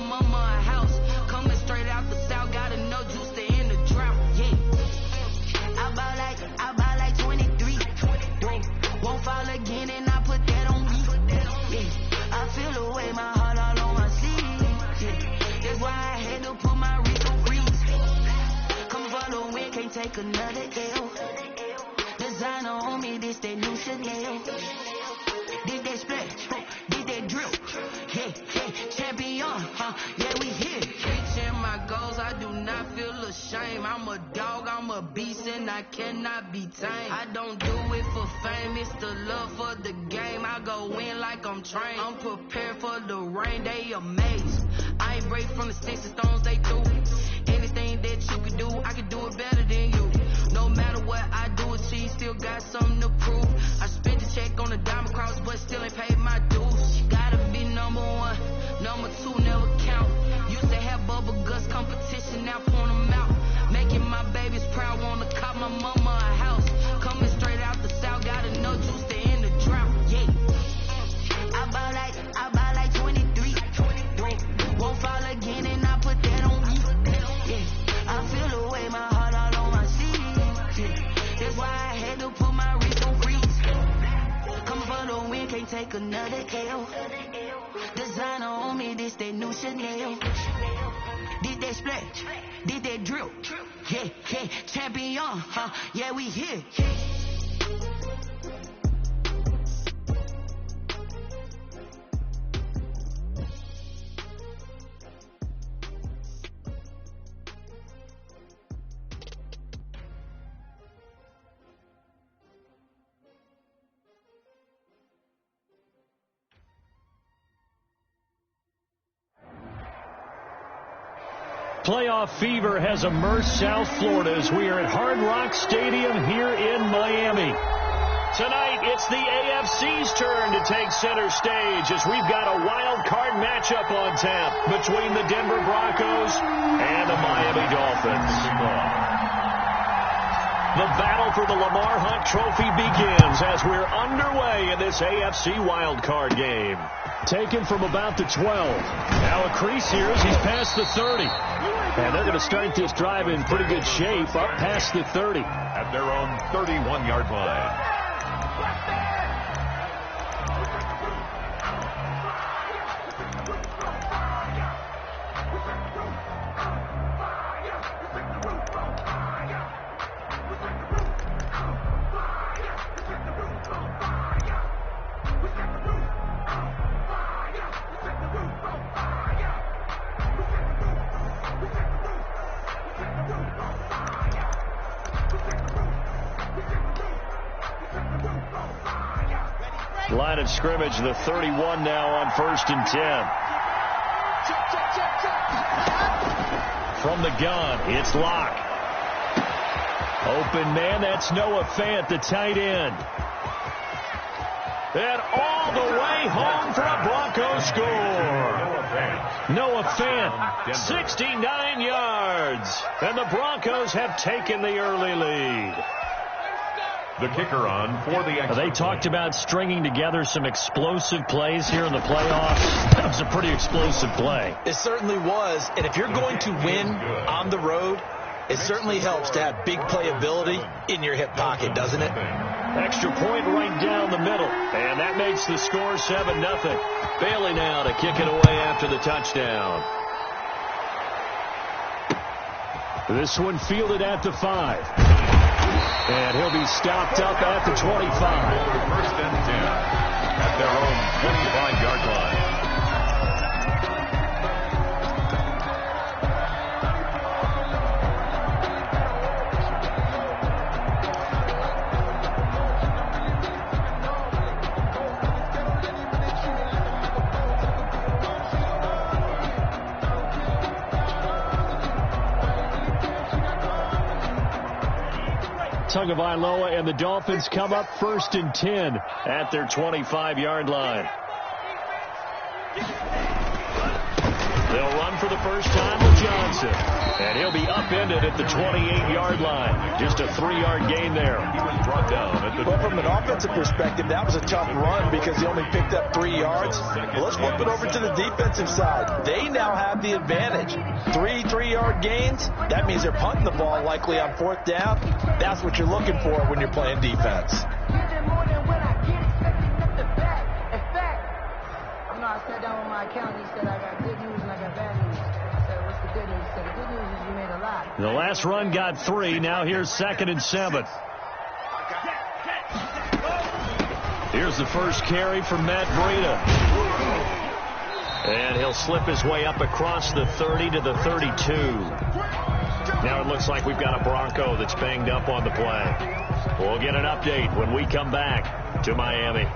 mama a house. Coming straight out the south, got no juice to end the drought. Yeah. I buy like 23. Won't fall again and I put that on me. Yeah. I feel the way, my heart all on my sleeve. Yeah. That's why I had to put my wrist on freeze. Come for the win, can't take another L. Designer on me, this that new Chanel. Did that splash, did that drill. Yeah, champion, yeah, we here. Reaching my goals, I do not feel ashamed. I'm a dog, I'm a beast, and I cannot be tamed. I don't do it for fame, it's the love for the game. I go in like I'm trained. I'm prepared for the rain, they amazed. I ain't break from the sticks and stones they threw. Anything that you can do, I can do it better than you. No matter what I do, achieve, still got something to prove. I spent the check on the diamond cross, but still ain't paid my dues. Gotta be number one, number two never count. Used to have bubble guts competition, now point them out. Making my babies proud, wanna cop my mama a house. Coming straight out the south, gotta know juice to end the drought. Yeah, I buy like 23. Won't fall again and I put that on me. Yeah, I feel the way, my heart all on my sleeve. Yeah, that's why I had to put my wrist on freeze. Coming for the win, can't take another L. Designer on me, this that new Chanel. Did that splash, did that drill. Yeah, champion, yeah, we here. Playoff fever has immersed South Florida as we are at Hard Rock Stadium here in Miami. Tonight, it's the AFC's turn to take center stage as we've got a wild card matchup on tap between the Denver Broncos and the Miami Dolphins. The battle for the Lamar Hunt Trophy begins as we're underway in this AFC wildcard game. Taken from about the 12. Now a crease here as he's past the 30. And they're going to start this drive in pretty good shape up past the 30. At their own 31-yard line. Line of scrimmage, the 31 now on 1st and 10. From the gun, it's Locke. Open man, that's Noah Fant, the tight end. And all the way home for a Broncos score. Noah Fant, 69 yards. And the Broncos have taken the early lead. The kicker on for the extra. They talked about stringing together some explosive plays here in the playoffs. That was a pretty explosive play. It certainly was. And if you're going to win on the road, it certainly helps to have big playability in your hip pocket, doesn't it? Extra point right down the middle. And that makes the score 7-0. Bailey now to kick it away after the touchdown. This one fielded at the 5. And he'll be stopped up at the 25. 1st and 10 at their own 25-yard line. Tagovailoa and the Dolphins come up 1st and 10 at their 25-yard line. They'll run for the first time with Johnson. And he'll be upended at the 28-yard line. Just a 3-yard gain there. He was brought down. Well, from an offensive perspective, that was a tough run because he only picked up 3 yards. Well, let's flip it over to the defensive side. They now have the advantage. 3 3-yard gains. That means they're punting the ball likely on 4th down. That's what you're looking for when you're playing defense. I sat down with my accountant. He said I got good news and I got bad news. I said, what's the good news? He said, the good news is you made a lot. The last run got 3. Now here's 2nd and 7. Here's the first carry from Matt Breida. And he'll slip his way up across the 30 to the 32. Now it looks like we've got a Bronco that's banged up on the play. We'll get an update when we come back to Miami.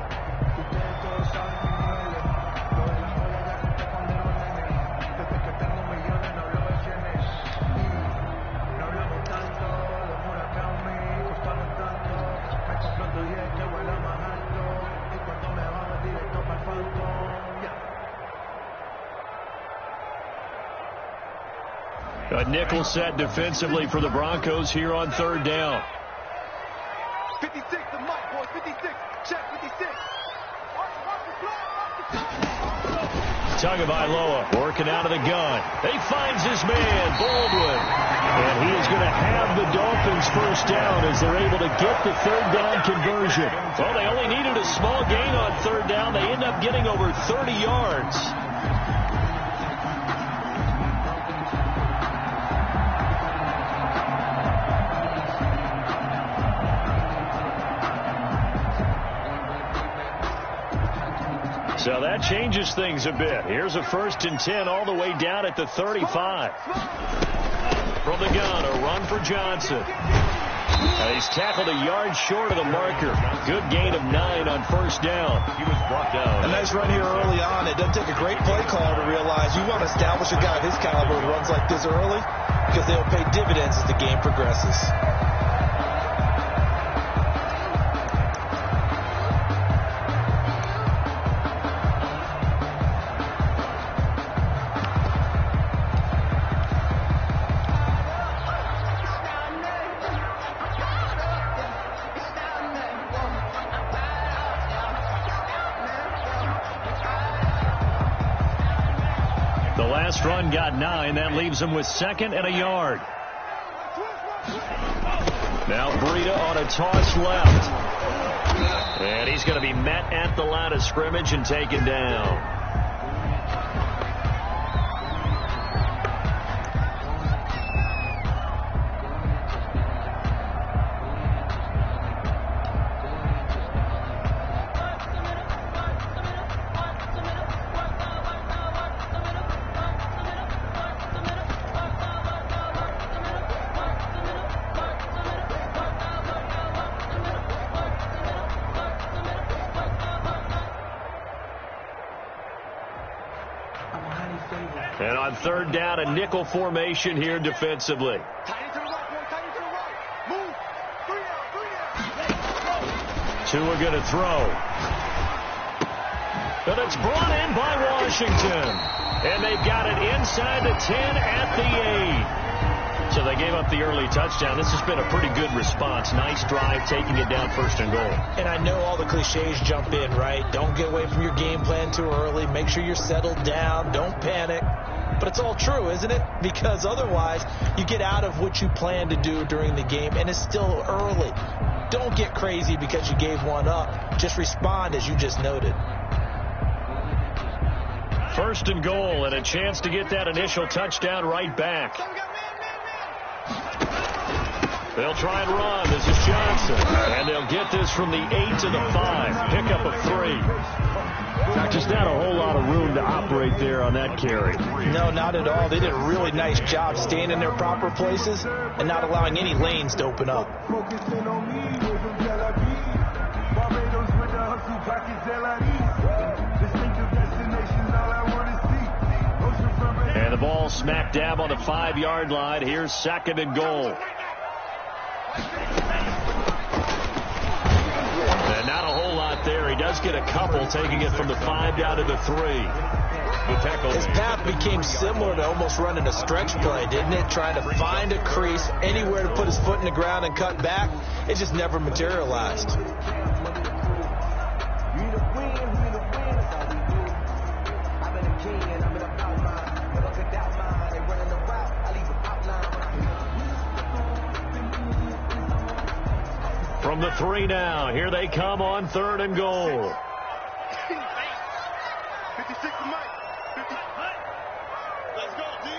A nickel set defensively for the Broncos here on 3rd down. 56, the mic, boy, 56. Check 56. Tagovailoa working out of the gun. He finds his man, Baldwin. And he is going to have the Dolphins first down as they're able to get the 3rd down conversion. Well, they only needed a small gain on 3rd down. They end up getting over 30 yards. So that changes things a bit. Here's a 1st and 10 all the way down at the 35. From the gun, a run for Johnson. He's tackled a yard short of the marker. Good gain of 9 on 1st down. He was brought down. A nice run here early on. It doesn't take a great play caller to realize you want to establish a guy of his caliber who runs like this early because they'll pay dividends as the game progresses. Run got 9. That leaves him with 2nd and a yard. Now Breida on a toss left. And he's going to be met at the line of scrimmage and taken down. And on 3rd down, a nickel formation here defensively. Tua going to throw. But it's brought in by Washington. And they've got it inside the 10 at the 8. So they gave up the early touchdown. This has been a pretty good response. Nice drive, taking it down 1st and goal. And I know all the cliches jump in, right? Don't get away from your game plan too early. Make sure you're settled down. Don't panic. But it's all true, isn't it? Because otherwise, you get out of what you plan to do during the game, and it's still early. Don't get crazy because you gave one up. Just respond as you just noted. 1st and goal, and a chance to get that initial touchdown right back. They'll try and run. This is Johnson. And they'll get this from the 8 to the 5. Pickup of 3. Just not a whole lot of room to operate there on that carry. No, not at all. They did a really nice job staying in their proper places and not allowing any lanes to open up. And the ball smack dab on the 5-yard line. Here's 2nd and goal. And not a whole lot there. He does get a couple, taking it from the 5 down to the 3. The tackle. His path became similar to almost running a stretch play, didn't it? Trying to find a crease, anywhere to put his foot in the ground and cut back. It just never materialized. From the 3 now, here they come on 3rd and goal. 56 to Mike. 50. Let's go, D.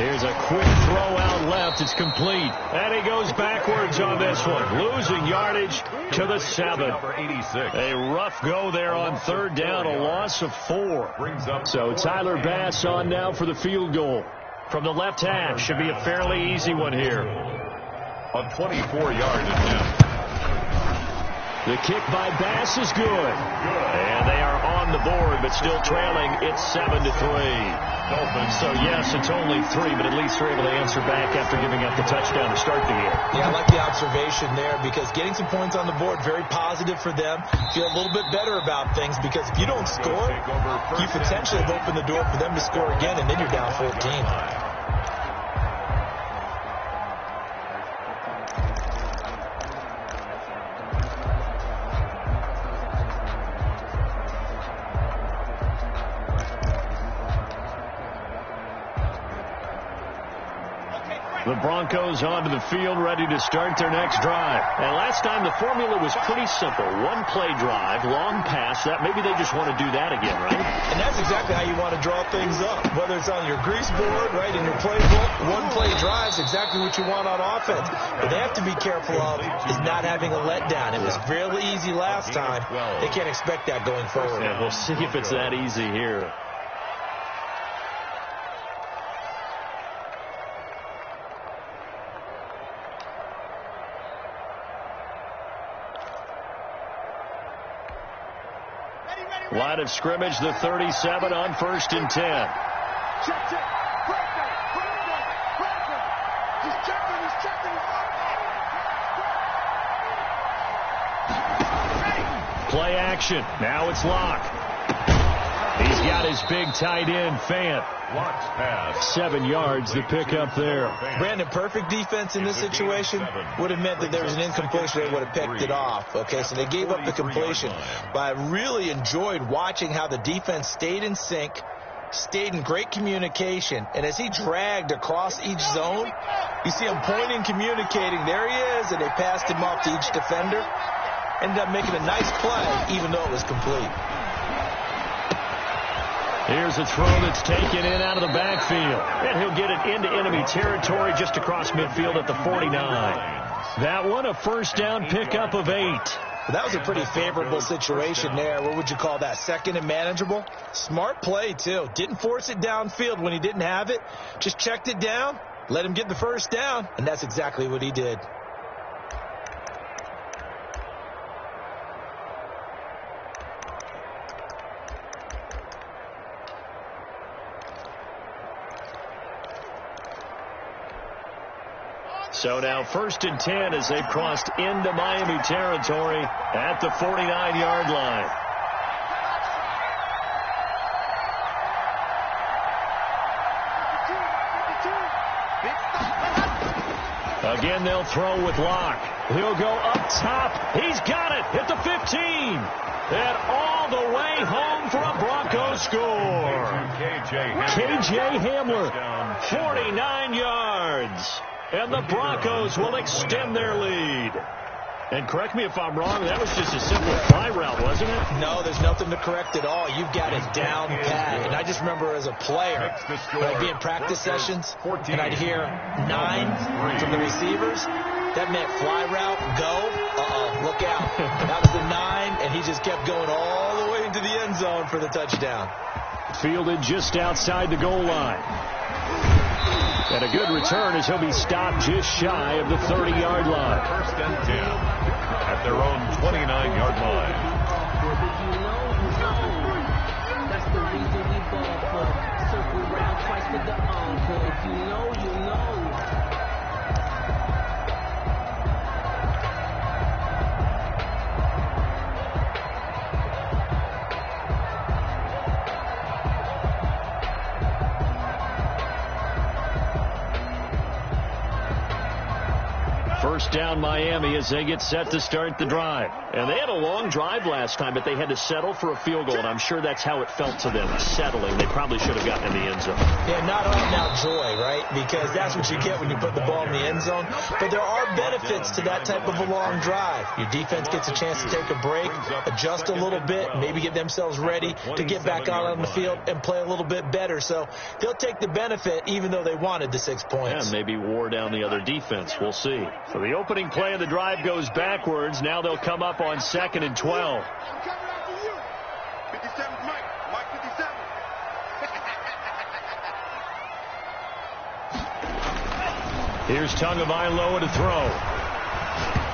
Here's a quick throw out left. It's complete. And he goes backwards on this one. Losing yardage to the 7. Number 86. A rough go there on 3rd down, a loss of 4. So Tyler Bass on now for the field goal. From the left half, should be a fairly easy one here. A 24-yard attempt. The kick by Bass is good. And they are on the board, but still trailing. It's 7-3. Dolphins. So, yes, it's only 3, but at least they're able to answer back after giving up the touchdown to start the year. Yeah, I like the observation there because getting some points on the board, very positive for them. Feel a little bit better about things because if you don't score, you potentially have opened the door for them to score again, and then you're down 14. The Broncos onto the field, ready to start their next drive. And last time the formula was pretty simple. 1-play drive, long pass. That maybe they just want to do that again, right? And that's exactly how you want to draw things up. Whether it's on your grease board, right, in your playbook, 1-play drive is exactly what you want on offense. But they have to be careful of is not having a letdown. It was fairly easy last time. They can't expect that going forward. Yeah, we'll see if it's that easy here. Line of scrimmage, the 37 on 1st and 10. Check. Broncos. He's checking. Play action. Now it's Locke. He's got his big tight end, Fant. Locke's pass. 7 yards, the pickup there. Brandon, perfect defense in this situation would have meant that there was an incompletion. They would have picked it off. Okay, so they gave up the completion. But I really enjoyed watching how the defense stayed in sync, stayed in great communication, and as he dragged across each zone, you see him pointing, communicating. There he is, and they passed him off to each defender. Ended up making a nice play, even though it was complete. Here's a throw that's taken in out of the backfield. And he'll get it into enemy territory just across midfield at the 49. That one, a first down pickup of 8. Well, that was a pretty favorable situation there. What would you call that? Second and manageable? Smart play, too. Didn't force it downfield when he didn't have it. Just checked it down, let him get the first down, and that's exactly what he did. So now 1st and 10 as they've crossed into Miami territory at the 49-yard line. Again, they'll throw with Locke. He'll go up top. He's got it at the 15. And all the way home for a Broncos score. KJ Hamler, 49 yards. And the Broncos will extend their lead. And correct me if I'm wrong, that was just a simple fly route, wasn't it? No, there's nothing to correct at all. You've got it down pat. And I just remember as a player, when I'd be in practice sessions, and I'd hear 9 from the receivers, that meant fly route, go, look out. That was the 9, and he just kept going all the way into the end zone for the touchdown. Fielded just outside the goal line. And a good return as he'll be stopped just shy of the 30-yard line. 1st and 10 at their own 29-yard line. That's the reason we ball for. Circle round twice with the encore. If you know, you know. first down Miami as they get set to start the drive. And they had a long drive last time, but they had to settle for a field goal, and I'm sure that's how it felt to them, settling. They probably should have gotten in the end zone. Yeah, not out-and-out joy, right? Because that's what you get when you put the ball in the end zone. But there are benefits to that type of a long drive. Your defense gets a chance to take a break, adjust a little bit, maybe get themselves ready to get back out on the field and play a little bit better. So they'll take the benefit even though they wanted the 6 points. And maybe wore down the other defense. We'll see. So the opening play of the drive goes backwards. Now they'll come up on 2nd and 12. Here's Tagovailoa to throw.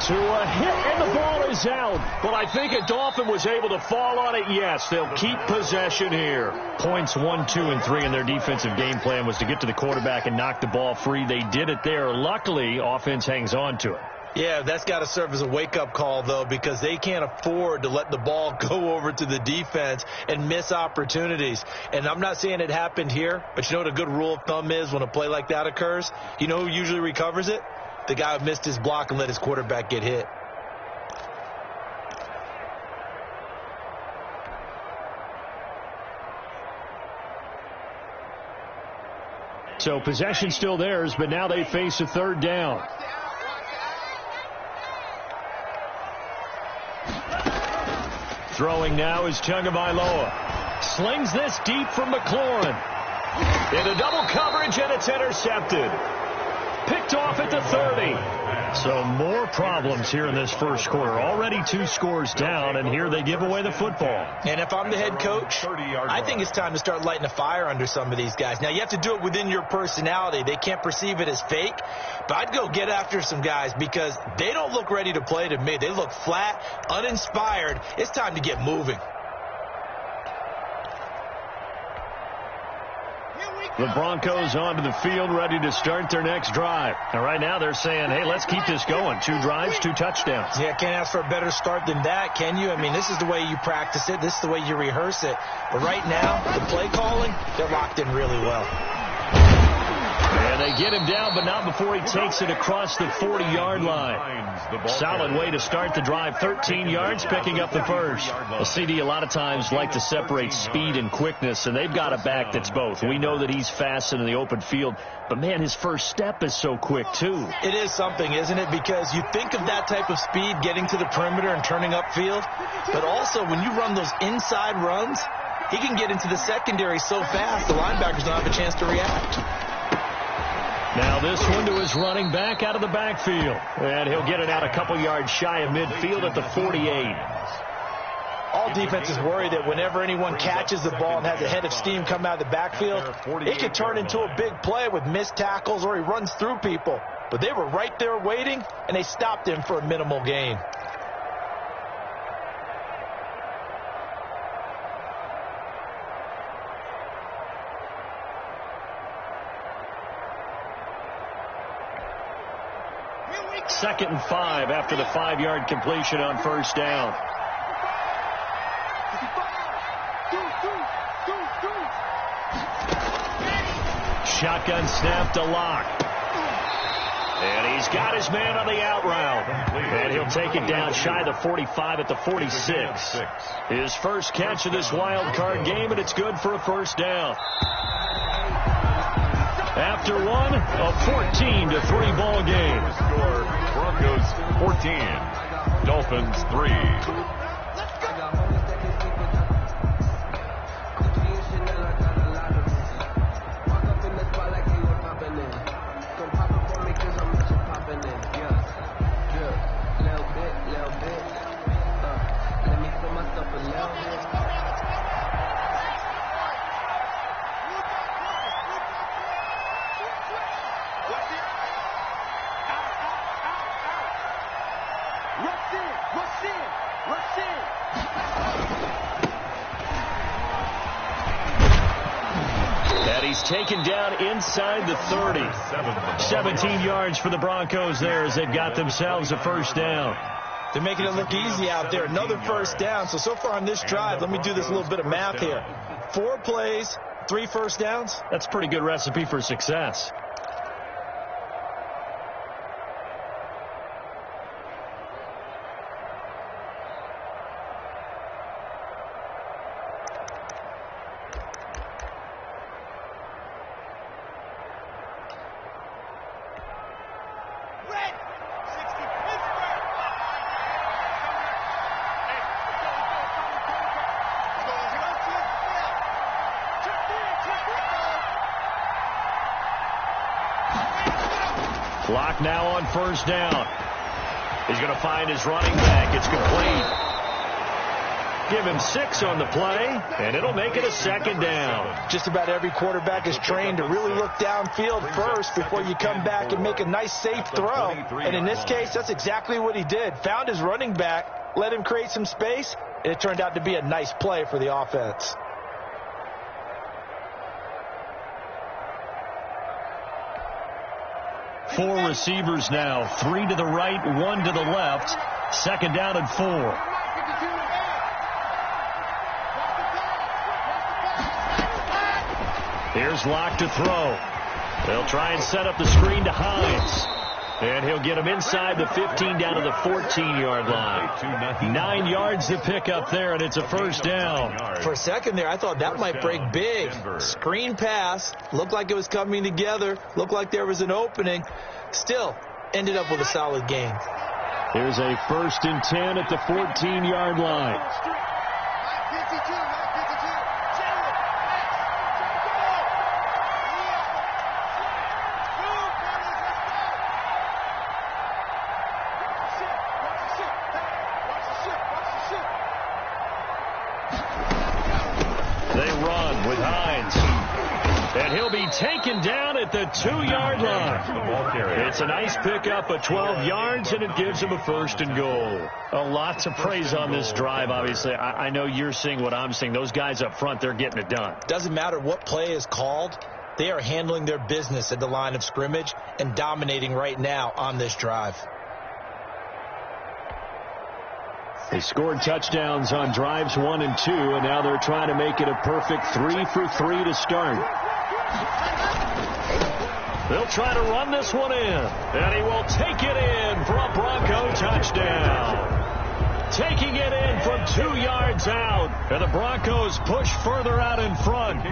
To a hit, and the ball is out. But I think a Dolphin was able to fall on it. Yes, they'll keep possession here. Points 1, 2, and 3 in their defensive game plan was to get to the quarterback and knock the ball free. They did it there. Luckily, offense hangs on to it. Yeah, that's got to serve as a wake-up call, though, because they can't afford to let the ball go over to the defense and miss opportunities. And I'm not saying it happened here, but you know what a good rule of thumb is when a play like that occurs? You know who usually recovers it? The guy who missed his block and let his quarterback get hit. So possession still theirs, but now they face a third down. Throwing now is Tagovailoa. Slings this deep from McLaurin. Into double coverage, and it's intercepted. Picked off at the 30. So more problems here in this first quarter. Already 2 scores down, and here they give away the football. And if I'm the head coach, I think it's time to start lighting a fire under some of these guys. Now, you have to do it within your personality. They can't perceive it as fake. But I'd go get after some guys because they don't look ready to play to me. They look flat, uninspired. It's time to get moving. The Broncos onto the field, ready to start their next drive. And right now they're saying, hey, let's keep this going. 2 drives, 2 touchdowns. Yeah, can't ask for a better start than that, can you? I mean, this is the way you practice it. This is the way you rehearse it. But right now, the play calling, they're locked in really well. And they get him down, but not before he takes it across the 40-yard line. Solid way to start the drive. 13 yards, picking up the first. Well, CD a lot of times like to separate speed and quickness, and they've got a back that's both. We know that he's fast in the open field, but, man, his first step is so quick, too. It is something, isn't it? Because you think of that type of speed getting to the perimeter and turning upfield, but also when you run those inside runs, he can get into the secondary so fast the linebackers don't have a chance to react. Now this one to his running back out of the backfield. And he'll get it out a couple yards shy of midfield at the 48. All defenses worry that whenever anyone catches the ball and has a head of steam come out of the backfield, it could turn into a big play with missed tackles or he runs through people. But they were right there waiting, and they stopped him for a minimal gain. Second and 5 after the 5-yard completion on first down. Shotgun snap to Locke. And he's got his man on the out route. And he'll take it down shy of the 45 at the 46. His first catch of this wild card game, and it's good for a first down. After one, a 14-3 ball game. Score, Broncos 14, Dolphins 3. Taken down inside the 30. 17 yards for the Broncos there as they've got themselves a first down. They're making it look easy out there. Another first down. So far on this drive, let me do this little bit of math here. 4 plays, 3 first downs. That's a pretty good recipe for success. Clock now on first down. He's going to find his running back. It's complete. Give him 6 on the play, and it'll make it a second down. Just about every quarterback is trained to really look downfield first before you come back and make a nice, safe throw. And in this case, that's exactly what he did. Found his running back, let him create some space, and it turned out to be a nice play for the offense. Four receivers now, 3 to the right, 1 to the left. Second down and 4. Here's Locke to throw. They'll try and set up the screen to Hines. And he'll get him inside the 15 down to the 14-yard line. 9 yards to pick up there, and it's a first down. For a second there, I thought that might break big. Screen pass. Looked like it was coming together. Looked like there was an opening. Still, ended up with a solid gain. Here's a 1st and 10 at the 14-yard line. Taken down at the 2-yard line. It's a nice pickup of 12 yards, and it gives him a 1st and goal. A lot to praise on this drive, obviously. I know you're seeing what I'm seeing. Those guys up front, they're getting it done. Doesn't matter what play is called. They are handling their business at the line of scrimmage and dominating right now on this drive. They scored touchdowns on drives 1 and 2, and now they're trying to make it a perfect 3 for 3 to start. They'll try to run this one in, and he will take it in for a Bronco touchdown. Taking it in from 2 yards out, and the Broncos push further out in front.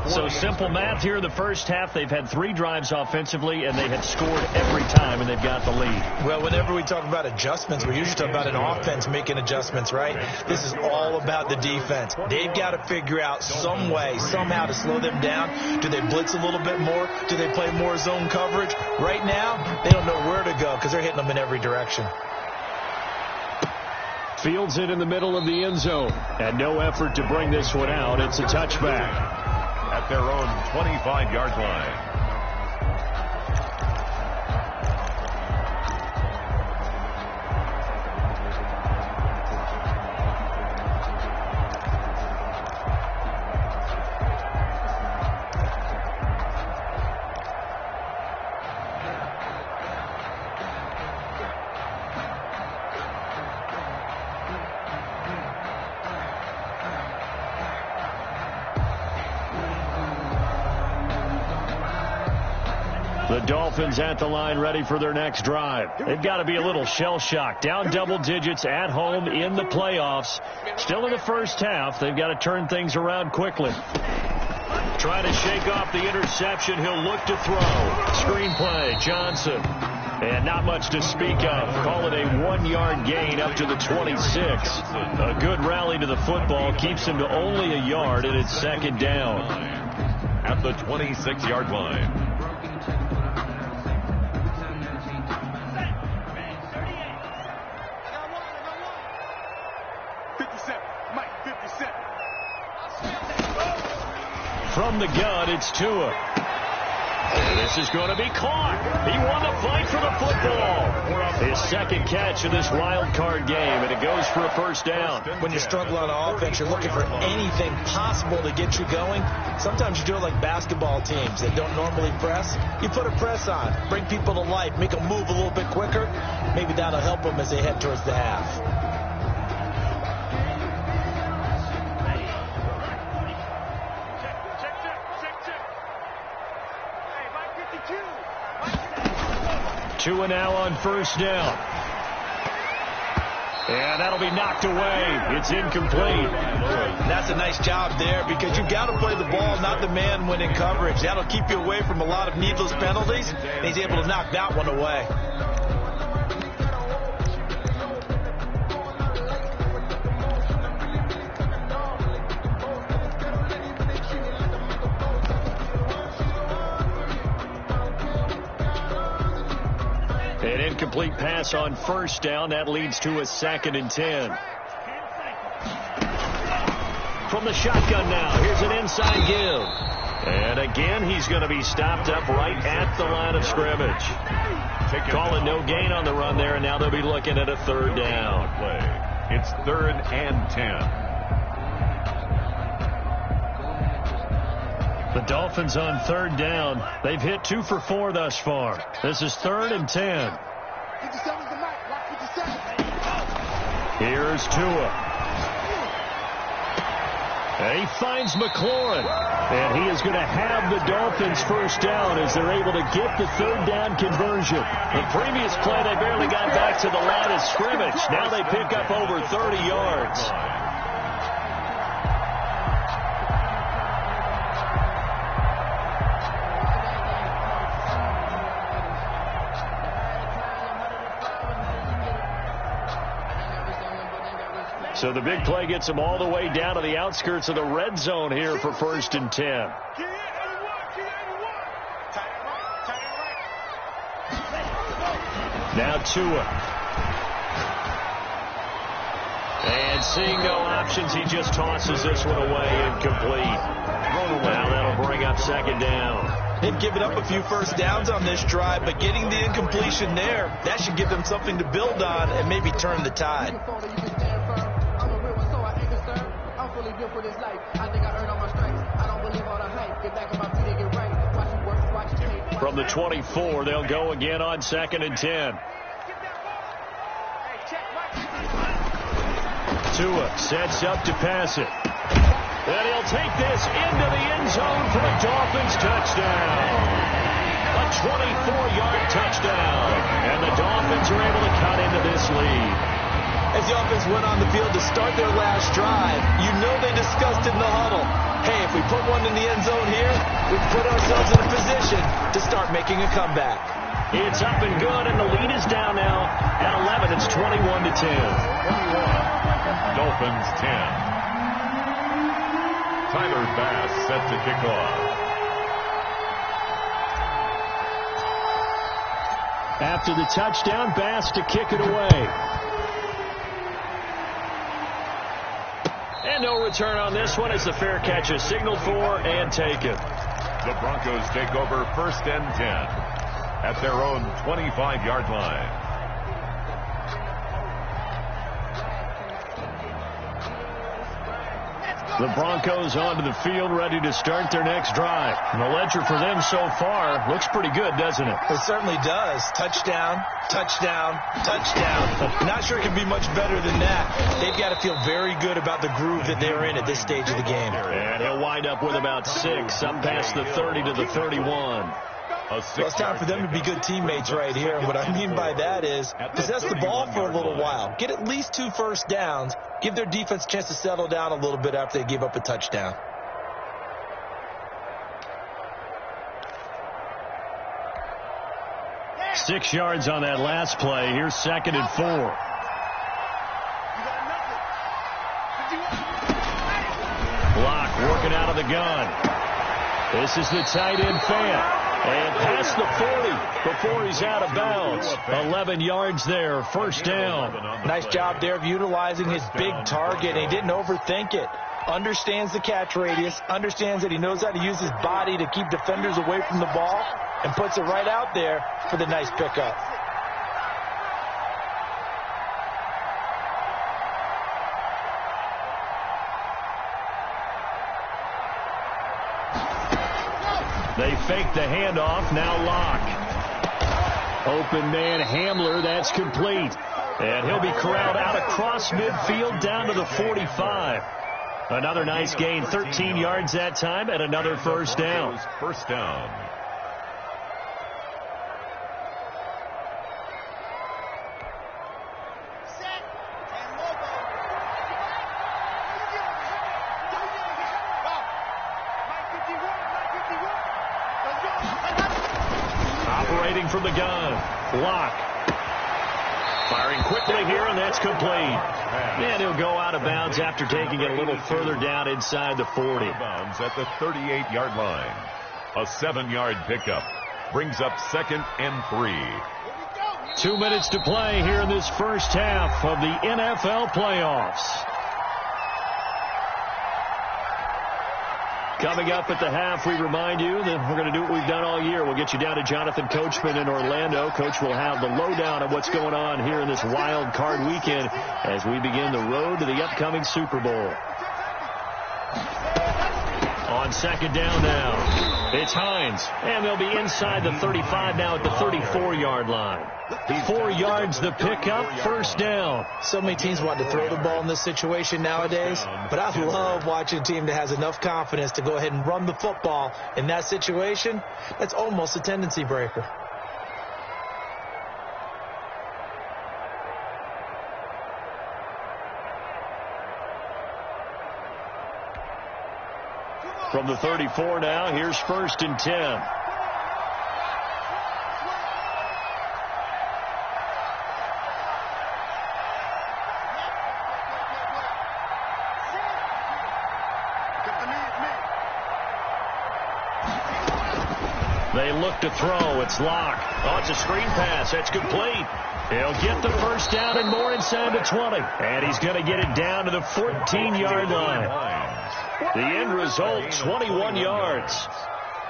So simple math here in the first half. They've had 3 drives offensively, and they have scored every time, and they've got the lead. Well, whenever we talk about adjustments, we usually talk about an offense making adjustments, right? This is all about the defense. They've got to figure out some way, somehow to slow them down. Do they blitz a little bit more? Do they play more zone coverage? Right now, they don't know where to go because they're hitting them in every direction. Fields it in the middle of the end zone. And no effort to bring this one out. It's a touchback. At their own 25-yard line. The Dolphins at the line ready for their next drive. They've got to be a little shell-shocked. Down double digits at home in the playoffs. Still in the first half. They've got to turn things around quickly. Trying to shake off the interception. He'll look to throw. Screenplay, Johnson. And not much to speak of. Call it a 1-yard gain up to the 26. A good rally to the football. Keeps him to only a yard, and it's second down. At the 26-yard line. From the gun, it's Tua. This is going to be caught. He won the fight for the football. His second catch of this wild card game, and it goes for a first down. When you struggle on offense, you're looking for anything possible to get you going. Sometimes you do it like basketball teams that don't normally press. You put a press on, bring people to life, make them move a little bit quicker. Maybe that'll help them as they head towards the half. Tua now on first down. And that'll be knocked away. It's incomplete. That's a nice job there because you've got to play the ball, not the man when in coverage. That'll keep you away from a lot of needless penalties. And he's able to knock that one away. incomplete pass on first down. That leads to a 2nd and 10. From the shotgun now, here's an inside give. And again, he's going to be stopped up right at the line of scrimmage. Calling no gain on the run there, and now they'll be looking at a 3rd down. It's 3rd and 10. The Dolphins on 3rd down. They've hit 2 for 4 thus far. This is 3rd and 10. Here's Tua. He finds McLaurin, and he is going to have the Dolphins first down as they're able to get the 3rd down conversion. The previous play, they barely got back to the line of scrimmage. Now they pick up over 30 yards. So the big play gets them all the way down to the outskirts of the red zone here for 1st and 10. Now Tua. And seeing no options, he just tosses this one away incomplete. Now that'll bring up 2nd down. They've given up a few first downs on this drive, but getting the incompletion there, that should give them something to build on and maybe turn the tide. From the 24, they'll go again on 2nd and 10. Tua sets up to pass it. And he'll take this into the end zone for a Dolphins touchdown. A 24-yard touchdown. And the Dolphins are able to cut into this lead. As the offense went on the field to start their last drive, you know they discussed it in the huddle. Hey, if we put one in the end zone here, we put ourselves in a position to start making a comeback. It's up and good, and the lead is down now at 11. It's 21-10. 21. Dolphins 10. Tyler Bass set to kick off. After the touchdown, Bass to kick it away. And no return on this one as the fair catch is signaled for and taken. The Broncos take over 1st and 10 at their own 25-yard line. The Broncos onto the field, ready to start their next drive. And the ledger for them so far looks pretty good, doesn't it? It certainly does. Touchdown, touchdown, touchdown. Not sure it can be much better than that. They've got to feel very good about the groove that they're in at this stage of the game. And he'll wind up with about 6, up past the 30 to the 31. Well, it's time for them to be good teammates right here. And what I mean by that is possess the ball for a little while. Get at least 2 first downs. Give their defense a chance to settle down a little bit after they give up a touchdown. Six yards on that last play. Here's 2nd and 4. Block working out of the gun. This is the tight end fan. And past the 40 before he's out of bounds. 11 yards there, 1st down. Nice job there of utilizing his big target. He didn't overthink it. Understands the catch radius. Understands that he knows how to use his body to keep defenders away from the ball. And puts it right out there for the nice pickup. They fake the handoff, now Locke. Open man Hamler, that's complete. And he'll be corralled out across midfield down to the 45. Another nice gain, 13 yards that time, and another 1st down. 1st down. Operating from the gun. Locke. Firing quickly here, and that's complete. And he'll go out of bounds after taking it a little further down inside the 40. Bounds at the 38-yard line. A 7-yard pickup brings up 2nd and 3. 2 minutes to play here in this first half of the NFL playoffs. Coming up at the half, we remind you that we're going to do what we've done all year. We'll get you down to Jonathan Coachman in Orlando. Coach will have the lowdown of what's going on here in this wild card weekend as we begin the road to the upcoming Super Bowl. On second down now, it's Hines, and they'll be inside the 35 now at the 34-yard line. 4 yards the pickup, first down. So many teams want to throw the ball in this situation nowadays, but I love watching a team that has enough confidence to go ahead and run the football in that situation. That's almost a tendency breaker. From the 34 now, here's first and 10. They look to throw. It's Locke. Oh, it's a screen pass. That's complete. He'll get the first down and more inside the 20. And he's going to get it down to the 14-yard line. The end result, 21 yards.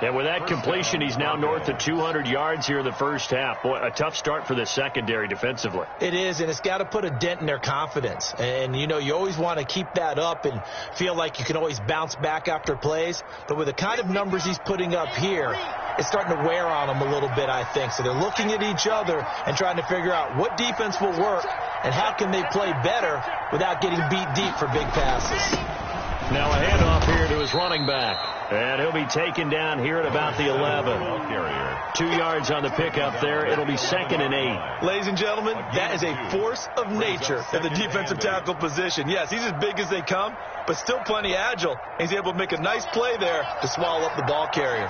And with that completion, he's now north of 200 yards here in the first half. Boy, a tough start for the secondary defensively. It is, and it's got to put a dent in their confidence. And, you know, you always want to keep that up and feel like you can always bounce back after plays. But with the kind of numbers he's putting up here, it's starting to wear on them a little bit, I think. So they're looking at each other and trying to figure out what defense will work and how can they play better without getting beat deep for big passes. Now a handoff here to his running back. And he'll be taken down here at about the 11. 2 yards on the pickup there. It'll be second and 8. Ladies and gentlemen, that is a force of nature at the defensive tackle position. Yes, he's as big as they come, but still plenty agile. He's able to make a nice play there to swallow up the ball carrier.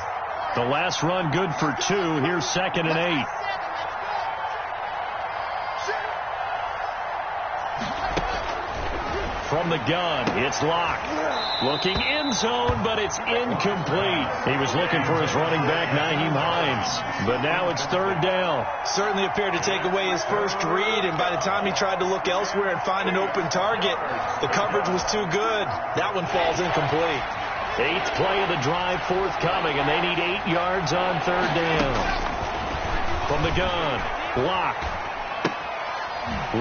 The last run good for 2. Here's second and 8. From the gun, it's Locke. Looking end zone, but it's incomplete. He was looking for his running back, Nyheim Hines. But now it's third down. Certainly appeared to take away his first read, and by the time he tried to look elsewhere and find an open target, the coverage was too good. That one falls incomplete. 8th play of the drive forthcoming, and they need 8 yards on third down. From the gun, Locke.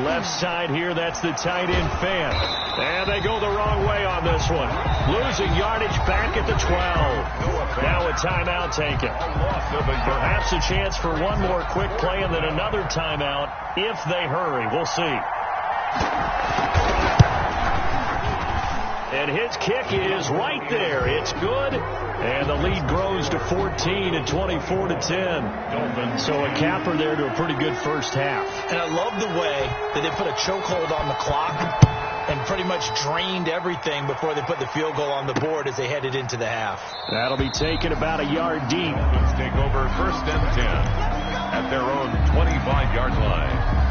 Left side here, that's the tight end Fant. And they go the wrong way on this one. Losing yardage back at the 12. Now a timeout taken. Perhaps a chance for one more quick play and then another timeout if they hurry. We'll see. And his kick is right there. It's good. And the lead grows to 14 and 24-10. So a capper there to a pretty good first half. And I love the way that they put a chokehold on the clock and pretty much drained everything before they put the field goal on the board as they headed into the half. That'll be taken about a yard deep. Let's take over first and 10 at their own 25-yard line.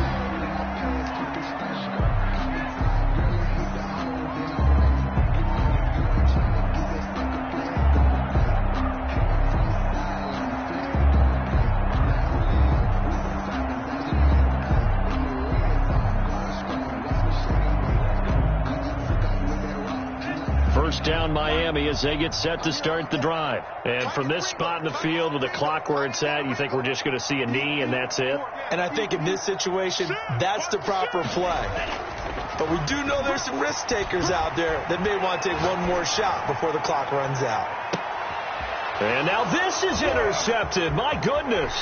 First down Miami as they get set to start the drive. And from this spot in the field with the clock where it's at, you think we're just going to see a knee and that's it? And I think in this situation, that's the proper play. But we do know there's some risk takers out there that may want to take one more shot before the clock runs out. And now this is intercepted. My goodness.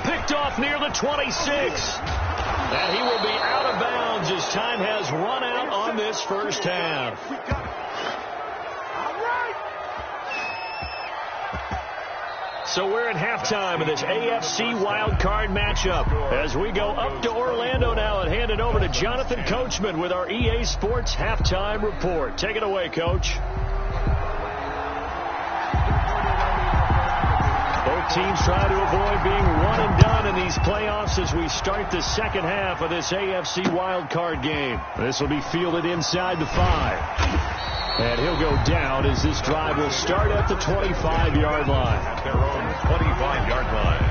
Picked off near the 26. And he will be out of bounds as time has run out on this first half. So we're at halftime of this AFC wild card matchup as we go up to Orlando now and hand it over to Jonathan Coachman with our EA Sports halftime report. Take it away, Coach. Both teams try to avoid being one and done in these playoffs as we start the second half of this AFC wild card game. This will be fielded inside the 5. And he'll go down as this drive will start at the 25-yard line. At their own 25-yard line.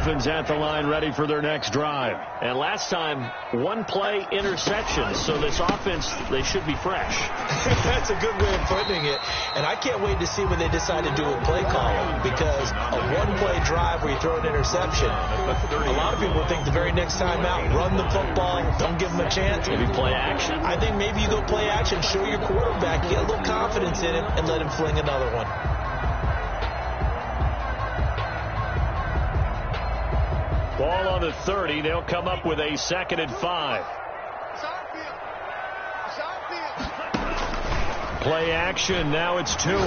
Dolphins at the line ready for their next drive. And last time, one play interception. So this offense, they should be fresh. That's a good way of putting it. And I can't wait to see what they decide to do with play calling, because a one-play drive where you throw an interception, a lot of people think the very next time out, run the football, don't give them a chance. Maybe play action. I think maybe you go play action, show your quarterback, get a little confidence in it, and let him fling another one. Ball on the 30. They'll come up with a 2nd and 5. Play action. Now it's Tua.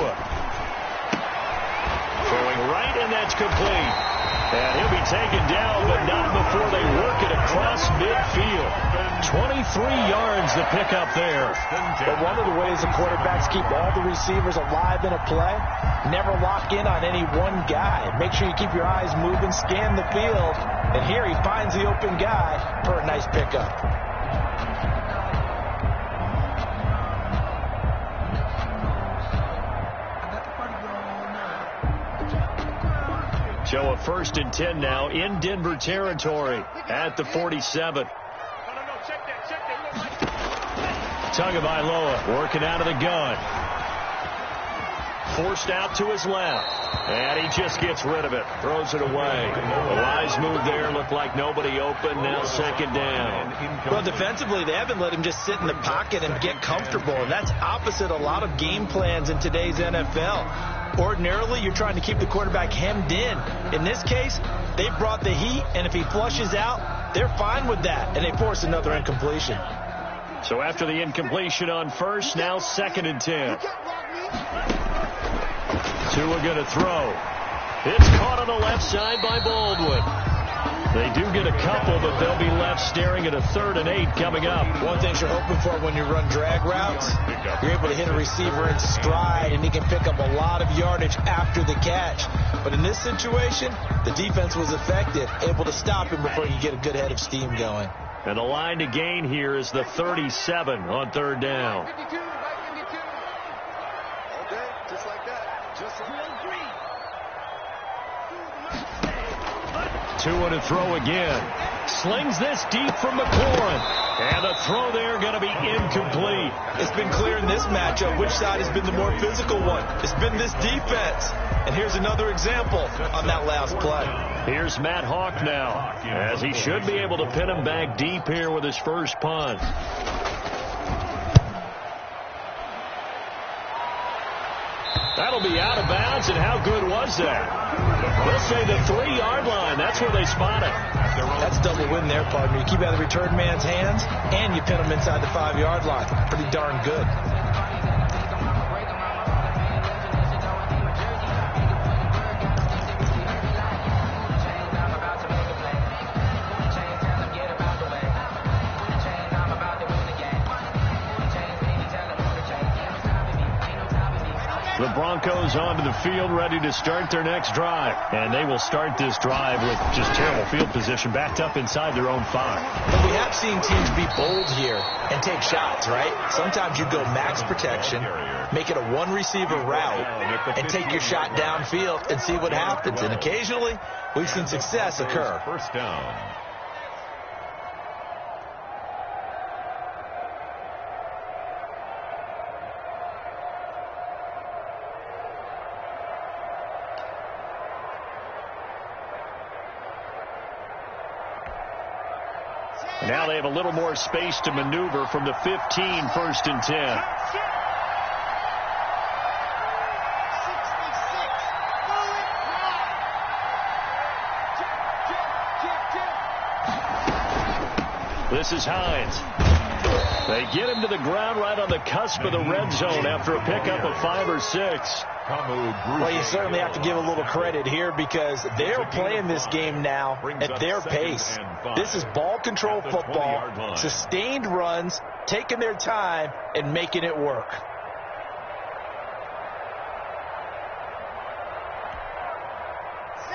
Throwing right, and that's complete. And he'll be taken down, but not before they work it across midfield. 23 yards to pick up there. But one of the ways the quarterbacks keep all the receivers alive in a play, never lock in on any one guy. Make sure you keep your eyes moving, scan the field, and here he finds the open guy for a nice pickup. So a 1st and 10 now in Denver territory at the 47. Tagovailoa working out of the gun. Forced out to his left. And he just gets rid of it. Throws it away. The wise move there. Looked like nobody open. Now 2nd down. Well, defensively, they haven't let him just sit in the pocket and get comfortable. And that's opposite a lot of game plans in today's NFL. Ordinarily, you're trying to keep the quarterback hemmed in. In this case, they brought the heat, and if he flushes out, they're fine with that, and they force another incompletion. So after the incompletion on 1st, now 2nd and 10. Tua going to throw. It's caught on the left side by Baldwin. They do get a couple, but they'll be left staring at a 3rd and 8 coming up. One thing you're hoping for when you run drag routes, you're able to hit a receiver in stride, and he can pick up a lot of yardage after the catch. But in this situation, the defense was effective, able to stop him before you get a good head of steam going. And the line to gain here is the 37 on 3rd down. 52, right 52. Okay, just like that. Just like that. Tua to throw again. Slings this deep from McLaurin. And the throw there going to be incomplete. It's been clear in this matchup which side has been the more physical one. It's been this defense. And here's another example on that last play. Here's Matt Hawk now, as he should be able to pin him back deep here with his first punt. That'll be out of bounds, and how good was that? We'll say the 3-yard line. That's where they spot it. That's double win there, partner. You keep out of the return man's hands, and you pin him inside the 5-yard line. Pretty darn good. The Broncos onto the field, ready to start their next drive. And they will start this drive with just terrible field position, backed up inside their own 5. But we have seen teams be bold here and take shots, right? Sometimes you go max protection, make it a one-receiver route, and take your shot downfield and see what happens. And occasionally, we've seen success occur. 1st down. Now they have a little more space to maneuver from the 15, 1st and 10. This is Hines. They get him to the ground right on the cusp of the red zone after a pickup of 5 or 6. Well, you certainly have to give a little credit here because they're playing this game now at their pace. This is ball control football, sustained runs, taking their time, and making it work.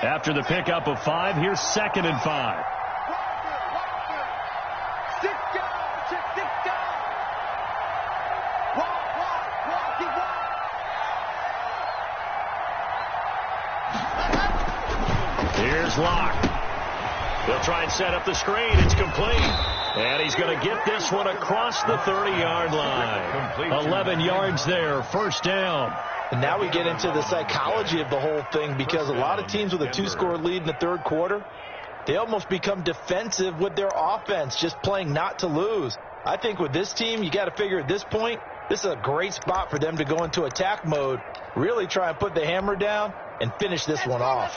After the pickup of 5, here's 2nd and 5. Here's Locke. They'll try and set up the screen. It's complete. And he's going to get this one across the 30-yard line. 11 yards there, first down. And now we get into the psychology of the whole thing, because a lot of teams with a 2-score lead in the third quarter, they almost become defensive with their offense, just playing not to lose. I think with this team, you got to figure at this point, this is a great spot for them to go into attack mode, really try and put the hammer down and finish this one off.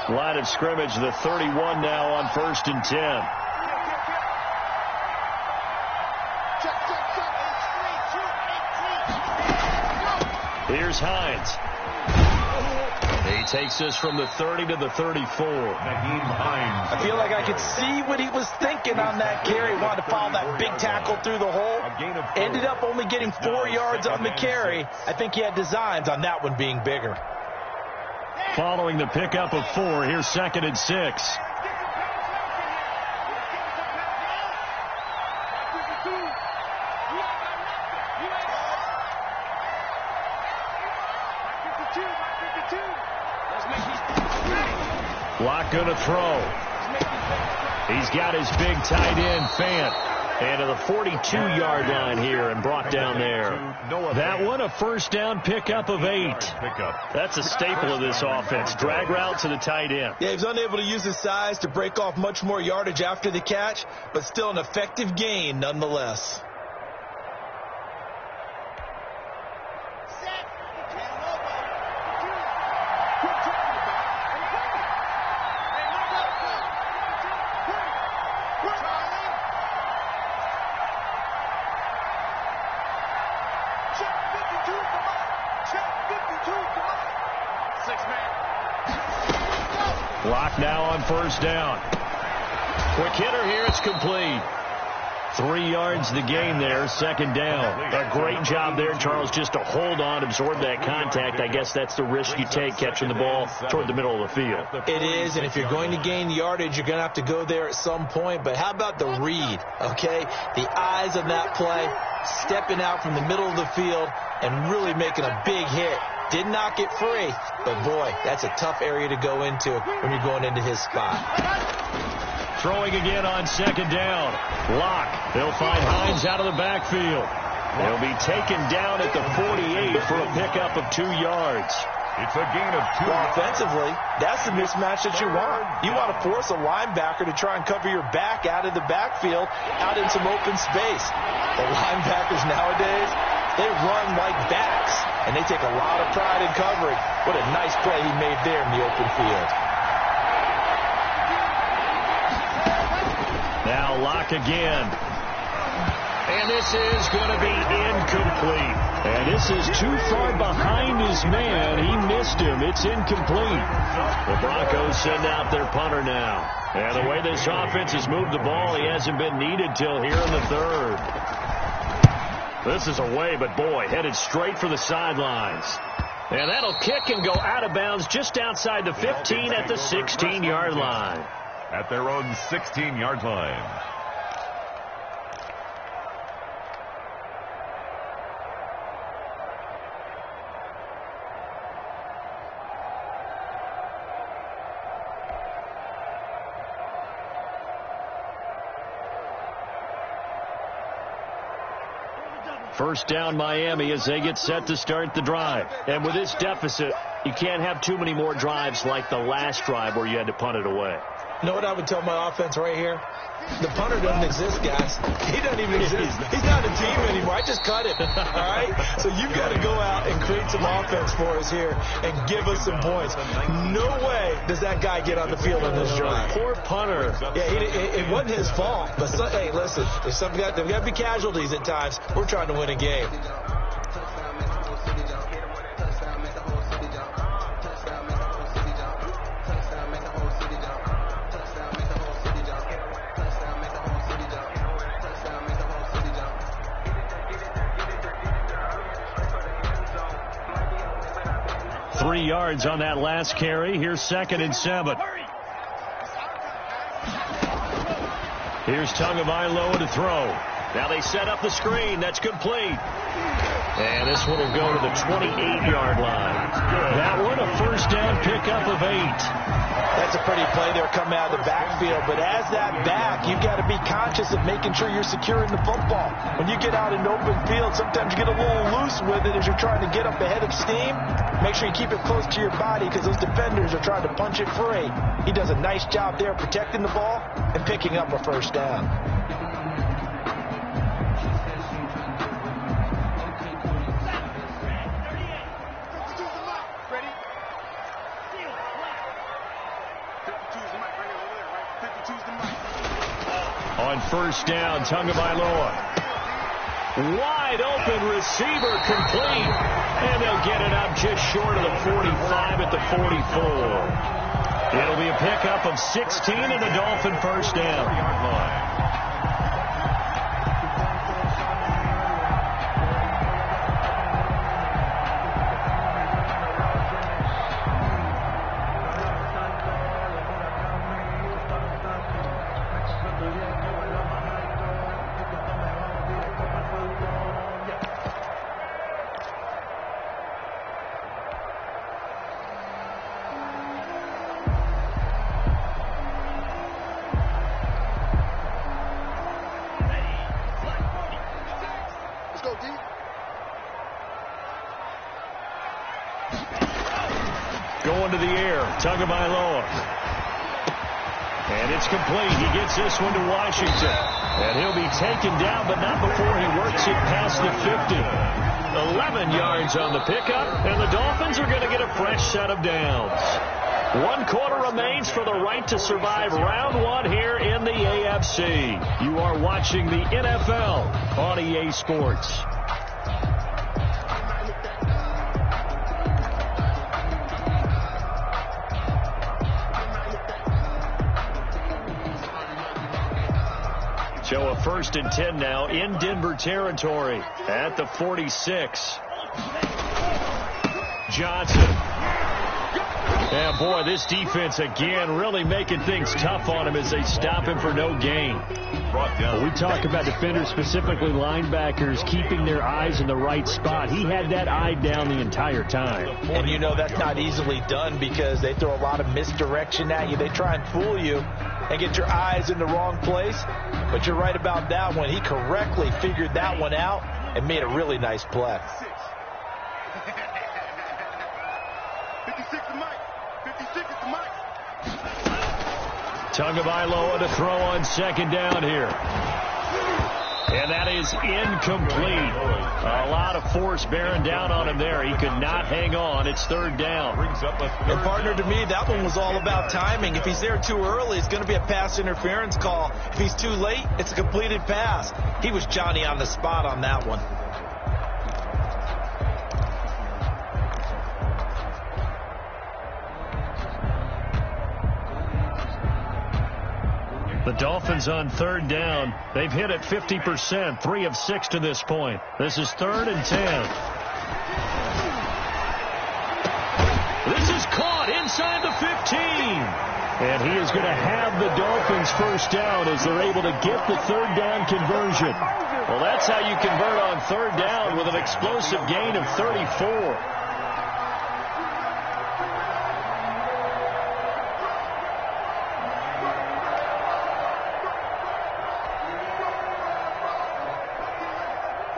Line of scrimmage, the 31 now on 1st and 10. Here's Hines. He takes this from the 30 to the 34. I feel like I could see what he was thinking on that carry. Wanted to follow that big tackle through the hole. Ended up only getting 4 yards on the carry. I think he had designs on that one being bigger. Following the pickup of 4, here's 2nd and 6. Locke going to throw. He's got his big tight end, Fant. And to the 42-yard line here and brought down there. That one, a first down pickup of 8. That's a staple of this offense. Drag route to the tight end. Yeah, he was unable to use his size to break off much more yardage after the catch, but still an effective gain nonetheless. Clock now on first down. Quick hitter here. It's complete. 3 yards the gain there. Second down. A great job there, Charles, just to hold on, absorb that contact. I guess that's the risk you take catching the ball toward the middle of the field. It is, and if you're going to gain yardage, you're going to have to go there at some point. But how about the read, okay? The eyes of that play, stepping out from the middle of the field and really making a big hit. Did not get free, but boy, that's a tough area to go into when you're going into his spot. Throwing again on second down. Locke. They'll find Hines out of the backfield. They'll be taken down at the 48 for a pickup of 2 yards. It's a gain of 2. Well, offensively, that's the mismatch that you want. You want to force a linebacker to try and cover your back out of the backfield, out in some open space. The linebackers nowadays, they run like backs, and they take a lot of pride in covering. What a nice play he made there in the open field. Now Locke again. And this is going to be incomplete. And this is too far behind his man. He missed him. It's incomplete. The Broncos send out their punter now. And the way this offense has moved the ball, he hasn't been needed till here in the third. This is away, but boy, headed straight for the sidelines. And that'll kick and go out of bounds just outside the 15 at the 16-yard line. At their own 16-yard line. First down Miami as they get set to start the drive. And with this deficit, you can't have too many more drives like the last drive where you had to punt it away. You know what I would tell my offense right here? The punter doesn't exist, guys. He doesn't even exist. He's not a team anymore. I just cut him. All right? So you've got to go out and create some offense for us here and give us some points. No way does that guy get on the field on this drive. Poor punter. Yeah, it wasn't his fault. But, hey, listen, there's got to be casualties at times. We're trying to win a game. 3 yards on that last carry. Here's 2nd and 7. Here's Tagovailoa to throw. Now they set up the screen. That's complete. And this one will go to the 28-yard line. That one a first down pickup of 8. That's a pretty play there coming out of the backfield, but as that back, you've got to be conscious of making sure you're securing the football. When you get out in open field, sometimes you get a little loose with it as you're trying to get up ahead of steam. Make sure you keep it close to your body because those defenders are trying to punch it free. He does a nice job there protecting the ball and picking up a first down. On first down, Tagovailoa. Wide open receiver, complete. And they'll get it up just short of the 45 at the 44. It'll be a pickup of 16 and a Dolphin first down. Going to the air, Tagovailoa. And it's complete. He gets this one to Washington. And he'll be taken down, but not before he works it past the 50. 11 yards on the pickup, and the Dolphins are going to get a fresh set of downs. 1 quarter remains for the right to survive round 1 here in the AFC. You are watching the NFL on EA Sports. So a 1st and 10 now in Denver territory at the 46. Johnson. Yeah, boy, this defense again really making things tough on him as they stop him for no gain. We talk about defenders, specifically linebackers, keeping their eyes in the right spot. He had that eye down the entire time. And you know that's not easily done because they throw a lot of misdirection at you. They try and fool you and get your eyes in the wrong place. But you're right about that one. He correctly figured that one out and made a really nice play. 56 to Mike. 56 to Mike. Tagovailoa to throw on 2nd down here. And that is incomplete. A lot of force bearing down on him there. He could not hang on. It's 3rd down. And partner, to me, that one was all about timing. If he's there too early, it's going to be a pass interference call. If he's too late, it's a completed pass. He was Johnny on the spot on that one. The Dolphins on 3rd down. They've hit it 50%, 3 of 6 to this point. This is 3rd and 10. This is caught inside the 15. And he is going to have the Dolphins first down as they're able to get the 3rd down conversion. Well, that's how you convert on 3rd down with an explosive gain of 34.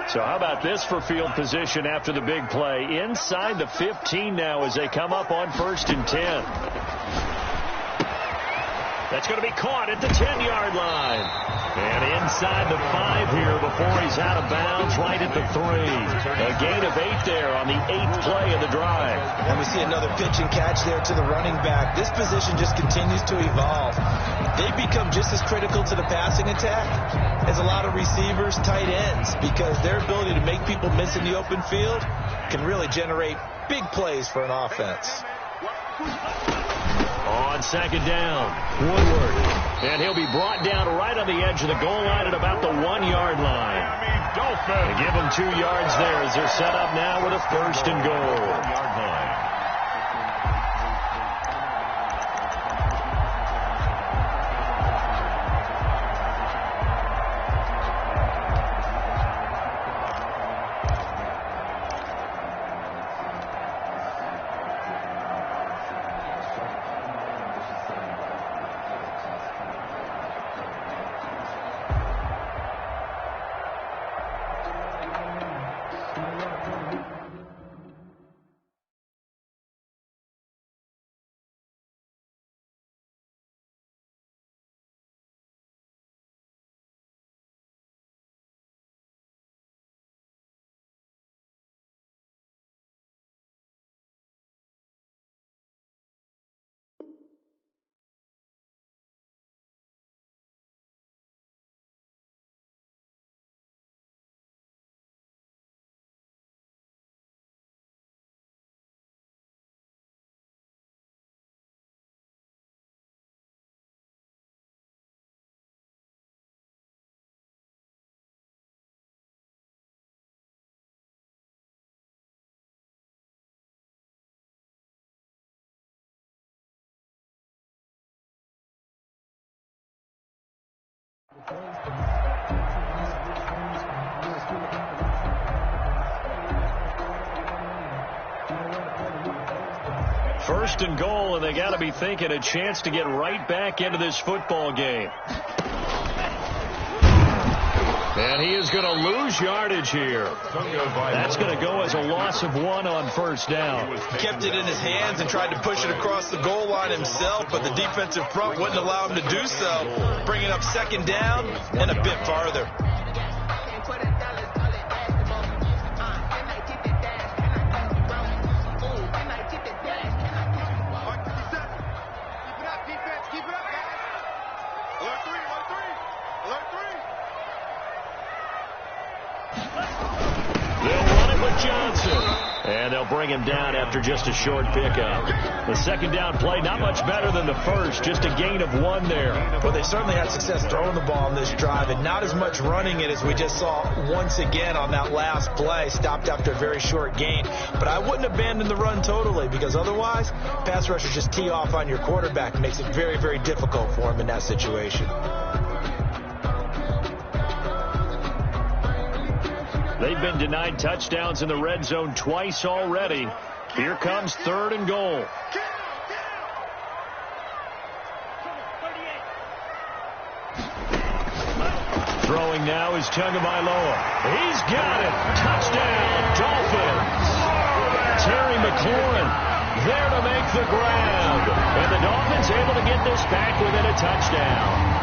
So how about this for field position after the big play? Inside the 15 now as they come up on 1st and 10. That's going to be caught at the 10-yard line. And inside the 5 here before he's out of bounds, right at the 3. A gain of 8 there on the 8th play of the drive. And we see another pitch and catch there to the running back. This position just continues to evolve. They become just as critical to the passing attack as a lot of receivers, tight ends, because their ability to make people miss in the open field can really generate big plays for an offense. On 2nd down, Woodward. And he'll be brought down right on the edge of the goal line at about the 1-yard line. They give him 2 yards there as they're set up now with a 1st and goal. First and goal, and they got to be thinking a chance to get right back into this football game. And he is going to lose yardage here. That's going to go as a loss of 1 on first down. He kept it in his hands and tried to push it across the goal line himself, but the defensive front wouldn't allow him to do so, bringing up second down and a bit farther. And they'll bring him down after just a short pickup. The second down play, not much better than the first, just a gain of 1 there. Well, they certainly had success throwing the ball on this drive, and not as much running it as we just saw once again on that last play. Stopped after a very short gain. But I wouldn't abandon the run totally, because otherwise, pass rushers just tee off on your quarterback. Makes it very, very difficult for him in that situation. They've been denied touchdowns in the red zone twice already. Here comes third and goal. Throwing now is Tagovailoa. He's got it. Touchdown, Dolphins. Terry McLaurin there to make the grab. And the Dolphins able to get this back within a touchdown.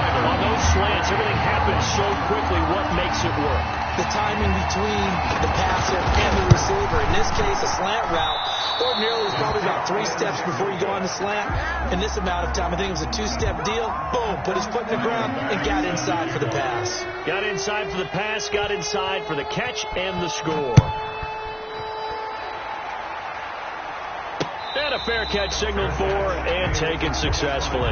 On those slants, everything happens so quickly. What makes it work? The timing between the passer and the receiver. In this case, a slant route ordinarily is probably about 3 steps before you go on the slant. In this amount of time, I think it was a 2-step deal. Boom, put his foot in the ground and got inside for the pass. Got inside for the pass, got inside for the catch and the score. And a fair catch signaled for and taken successfully.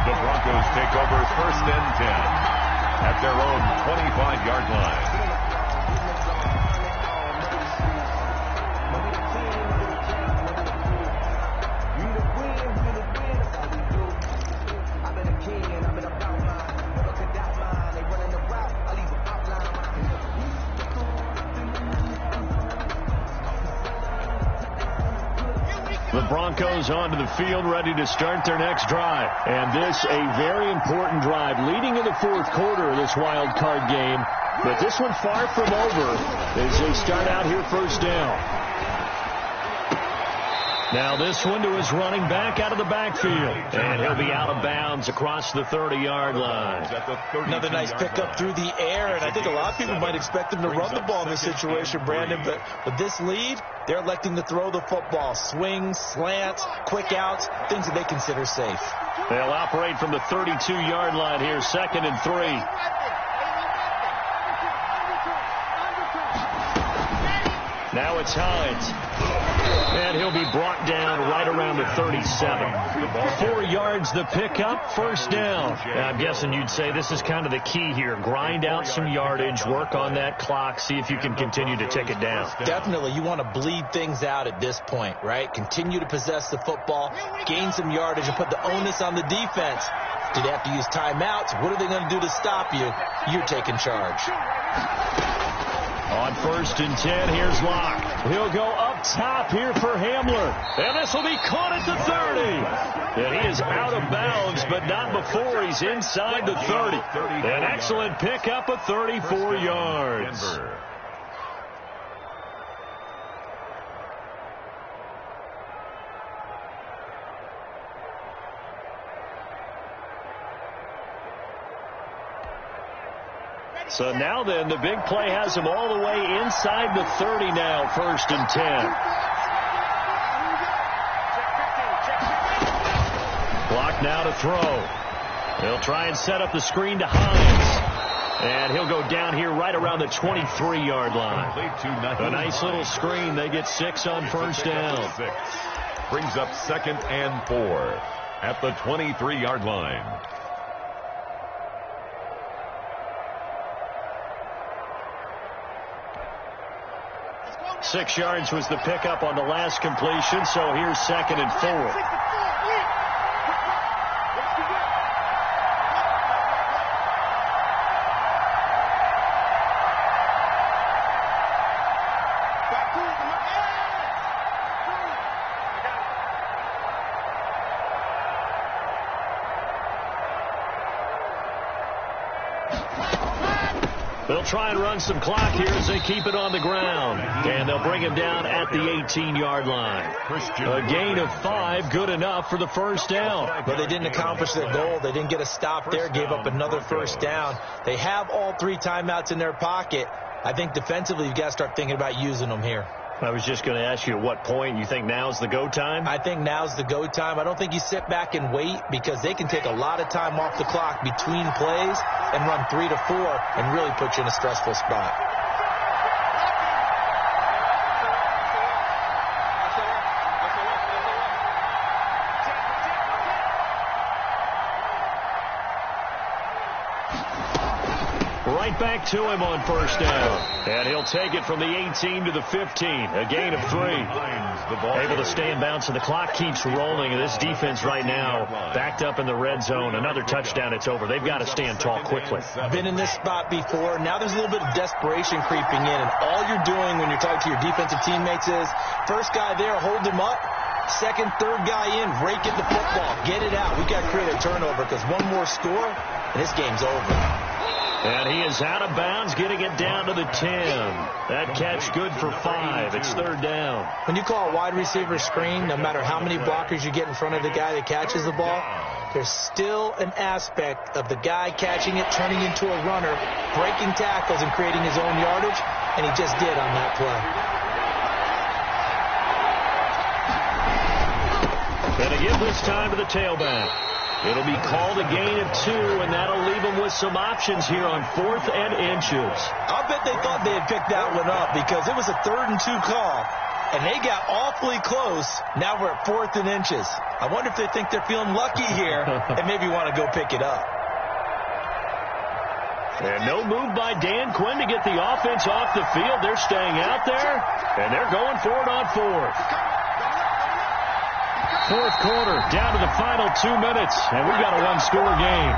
The Broncos take over first and 10 at their own 25-yard line. The Broncos onto the field, ready to start their next drive. And this, a very important drive, leading in the fourth quarter of this wild card game. But this one far from over as they start out here first down. Now this one to his running back out of the backfield. And he'll be out of bounds across the 30-yard line. Another nice pickup through the air, and I think a lot of people might expect him to run the ball in this situation, Brandon. But with this lead, they're electing to throw the football. Swings, slants, quick outs, things that they consider safe. They'll operate from the 32-yard line here, 2nd and 3. Now it's Hines. And he'll be brought down right around the 37. 4 yards the pickup, first down. Now, I'm guessing you'd say this is kind of the key here. Grind out some yardage, work on that clock, see if you can continue to take it down. Definitely. You want to bleed things out at this point, right? Continue to possess the football, gain some yardage, and put the onus on the defense. Do they have to use timeouts? What are they going to do to stop you? You're taking charge. On 1st and 10, here's Locke. He'll go up top here for Hamler. And this will be caught at the 30. And he is out of bounds, but not before he's inside the 30. An excellent pickup of 34 yards. So now then, the big play has him all the way inside the 30 now, 1st and 10. Clock now to throw. They'll try and set up the screen to Hines. And he'll go down here right around the 23-yard line. A nice little screen. They get 6 on first down. Brings up 2nd and 4 at the 23-yard line. 6 yards was the pickup on the last completion, so here's 2nd and 4. They'll try and run some clock here as they keep it on the ground. And they'll bring him down at the 18-yard line. A gain of 5, good enough for the first down. But they didn't accomplish their goal. They didn't get a stop there, gave up another first down. They have all 3 timeouts in their pocket. I think defensively you've got to start thinking about using them here. I was just going to ask you at what point you think now's the go time? I think now's the go time. I don't think you sit back and wait because they can take a lot of time off the clock between plays and run 3 to 4 and really put you in a stressful spot. Right back to him on first down. And he'll take it from the 18 to the 15. A gain of 3. Able to stay in bounds, and the clock keeps rolling. And this defense right now backed up in the red zone. Another touchdown, it's over. They've got to stand tall quickly. Been in this spot before. Now there's a little bit of desperation creeping in. And all you're doing when you're talking to your defensive teammates is, first guy there, hold him up. Second, third guy in, rake in the football. Get it out. We've got to create a turnover because one more score, and this game's over. And he is out of bounds, getting it down to the 10. That catch good for 5. It's third down. When you call a wide receiver screen, no matter how many blockers you get in front of the guy that catches the ball, there's still an aspect of the guy catching it, turning into a runner, breaking tackles and creating his own yardage, and he just did on that play. Gonna give this time to the tailback. It'll be called a gain of 2, and that'll leave them with some options here on 4th and inches. I'll bet they thought they had picked that one up because it was a 3rd and 2 call, and they got awfully close. Now we're at 4th and inches. I wonder if they think they're feeling lucky here and maybe want to go pick it up. And no move by Dan Quinn to get the offense off the field. They're staying out there, and they're going for it on 4th. Fourth quarter, down to the final 2 minutes, and we've got a one-score game.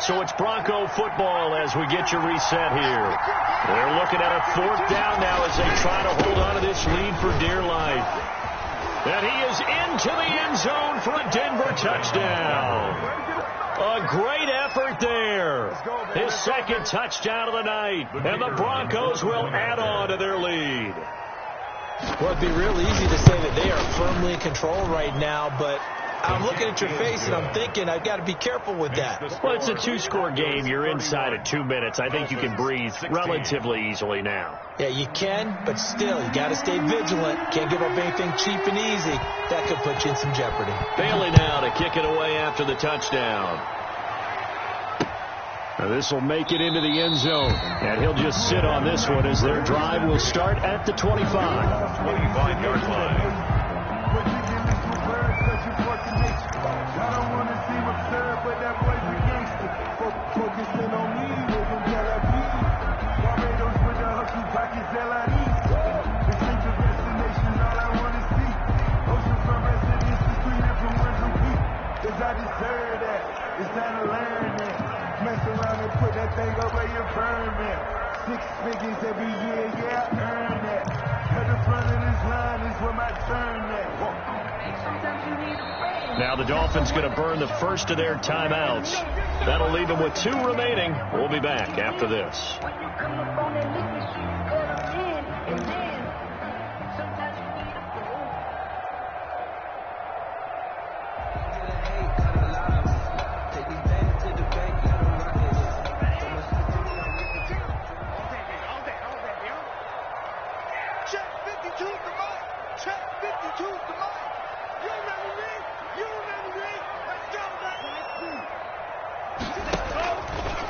So it's Bronco football as we get you reset here. They're looking at a 4th down now as they try to hold on to this lead for dear life. And he is into the end zone for a Denver touchdown. A great effort there. His 2nd touchdown of the night. And the Broncos will add on to their lead. Well, it'd be real easy to say that they are firmly in control right now, but I'm looking at your face and I'm thinking I've got to be careful with that. Well, it's a 2-score game. You're inside of 2 minutes. I think you can breathe relatively easily now. Yeah, you can, but still, you got to stay vigilant. Can't give up anything cheap and easy. That could put you in some jeopardy. Bailey now to kick it away after the touchdown. Now this will make it into the end zone, and he'll just sit on this one as their drive will start at the 25. 25-yard line. I don't want to seem absurd, but that boy's a gangster. Focusing on me, living Tel Aviv. Barbados with the hustle pockets, LIE. This ain't the destination, all I want to see. Ocean from residence to street from where I'm beat. Cause I deserve that. It's time to learn that. Mess around and put that thing up where you burn that. 6 figures every year, yeah, I earn that. At the front of this line is where my turn at. Sometimes you need a break. Now the Dolphins going to burn the first of their timeouts. That'll leave them with 2 remaining. We'll be back after this.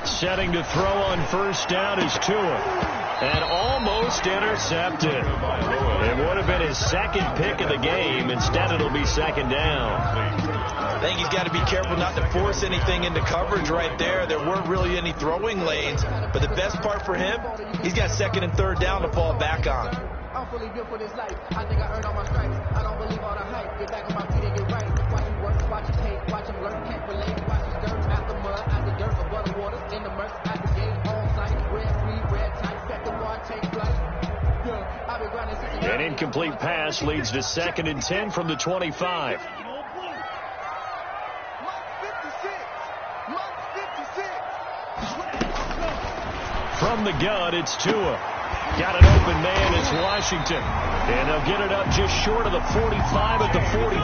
Setting to throw on first down is Tua. And almost intercepted. It would have been his 2nd pick of the game. Instead, it'll be 2nd down. I think he's got to be careful not to force anything into coverage right there. There weren't really any throwing lanes. But the best part for him, he's got 2nd and 3rd down to fall back on. I'm fully built for this life. I think I earned all my stripes. I don't believe all the hype. Get back on my feet and get right. Watch me work, watch him hate, watch him learn, can't relate. Watch him skirt out the mud, out the dirt, above the waters, in the murk, at the gate, on site. Red free, red tight, set the bar, take flight. Yeah, I've been grinding since An incomplete pass leads to 2nd and 10 from the 25. From the gun, it's Tua. Got an open man, it's Washington. And they'll get it up just short of the 45 at the 44.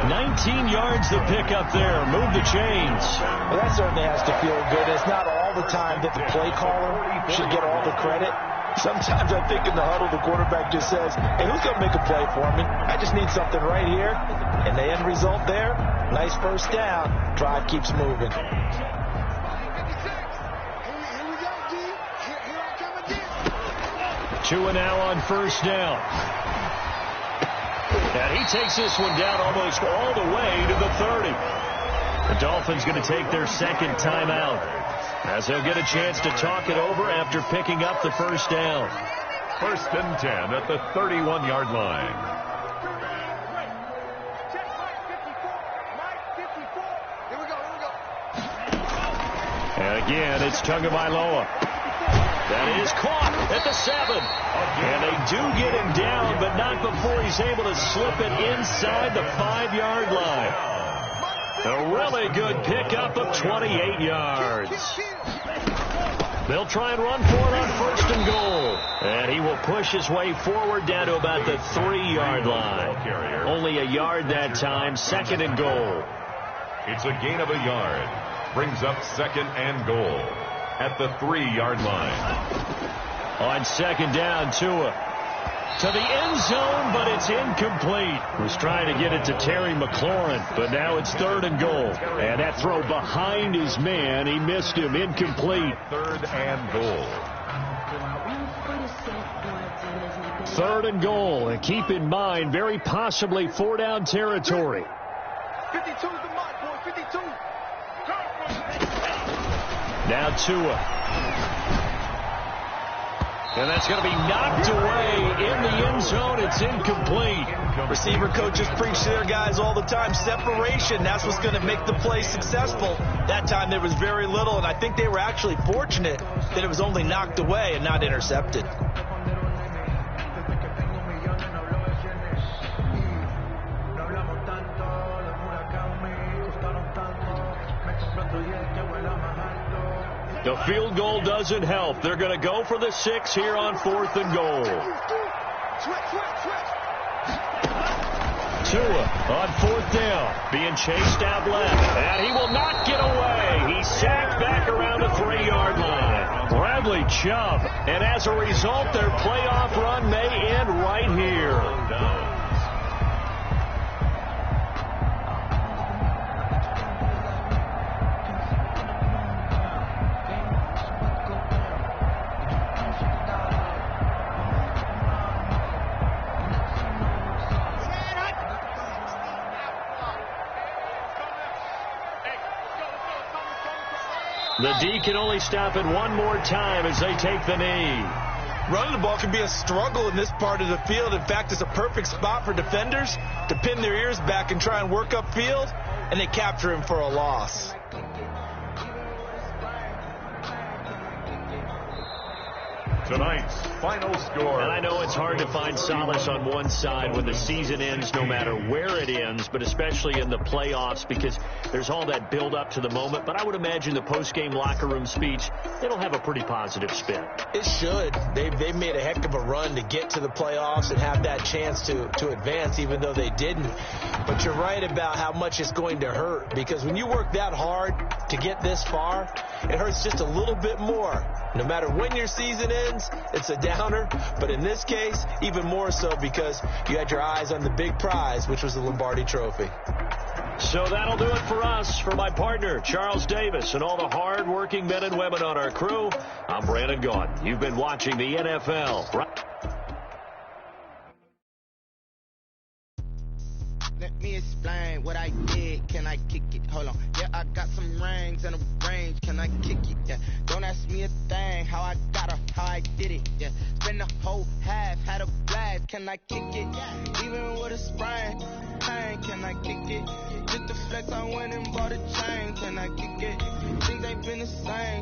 19 yards to pick up there. Move the chains. Well, that certainly has to feel good. It's not all the time that the play caller should get all the credit. Sometimes I think in the huddle, the quarterback just says, hey, who's going to make a play for me? I just need something right here. And the end result there, nice first down. Drive keeps moving. Tua now on first down. And he takes this one down almost all the way to the 30. The Dolphins going to take their 2nd timeout, as they'll get a chance to talk it over after picking up the first down. 1st and 10 at the 31-yard line. And again, it's Tagovailoa. That is caught at the 7. And they do get him down, but not before he's able to slip it inside the 5-yard line. A really good pickup of 28 yards. They'll try and run for it on 1st and goal. And he will push his way forward down to about the 3-yard line. Only a yard that time, 2nd and goal. It's a gain of a yard. Brings up 2nd and goal at the 3-yard line. On 2nd down, Tua to the end zone, but it's incomplete. Was trying to get it to Terry McLaurin, but now it's 3rd and goal. And that throw behind his man, he missed him, incomplete. 3rd and goal. 3rd and goal, and keep in mind, very possibly 4-down territory. 52's the mark, boy, 52. Now Tua. And that's going to be knocked away in the end zone. It's incomplete. Receiver coaches preach to their guys all the time. Separation, that's what's going to make the play successful. That time there was very little, and I think they were actually fortunate that it was only knocked away and not intercepted. The field goal doesn't help. They're going to go for the 6 here on 4th and goal. Tua on 4th down, being chased out left, and he will not get away. He's sacked back around the 3-yard line. Bradley Chubb, and as a result, their playoff run may end right here. The D can only stop it one more time as they take the knee. Running the ball can be a struggle in this part of the field. In fact, it's a perfect spot for defenders to pin their ears back and try and work upfield, and they capture him for a loss. Tonight's final score. And I know it's hard to find solace on one side when the season ends, no matter where it ends, but especially in the playoffs, because there's all that build up to the moment. But I would imagine the post-game locker room speech, it'll have a pretty positive spin. It should. They've made a heck of a run to get to the playoffs and have that chance to advance, even though they didn't. But you're right about how much it's going to hurt, because when you work that hard to get this far, it hurts just a little bit more. No matter when your season ends, it's a downer. But in this case, even more so because you had your eyes on the big prize, which was the Lombardi Trophy. So that'll do it for us. For my partner, Charles Davis, and all the hard-working men and women on our crew, I'm Brandon Gaudin. You've been watching the NFL. me explain what I did. Can I kick it? Hold on. Yeah, I got some rings and a range. Can I kick it? Yeah. Don't ask me a thing. How I got her, how I did it. Yeah. Spend the whole half, had a blast. Can I kick it? Even with a sprain. Pain, can I kick it? Just the flex, I went and bought a chain. Can I kick it? Things ain't been the same.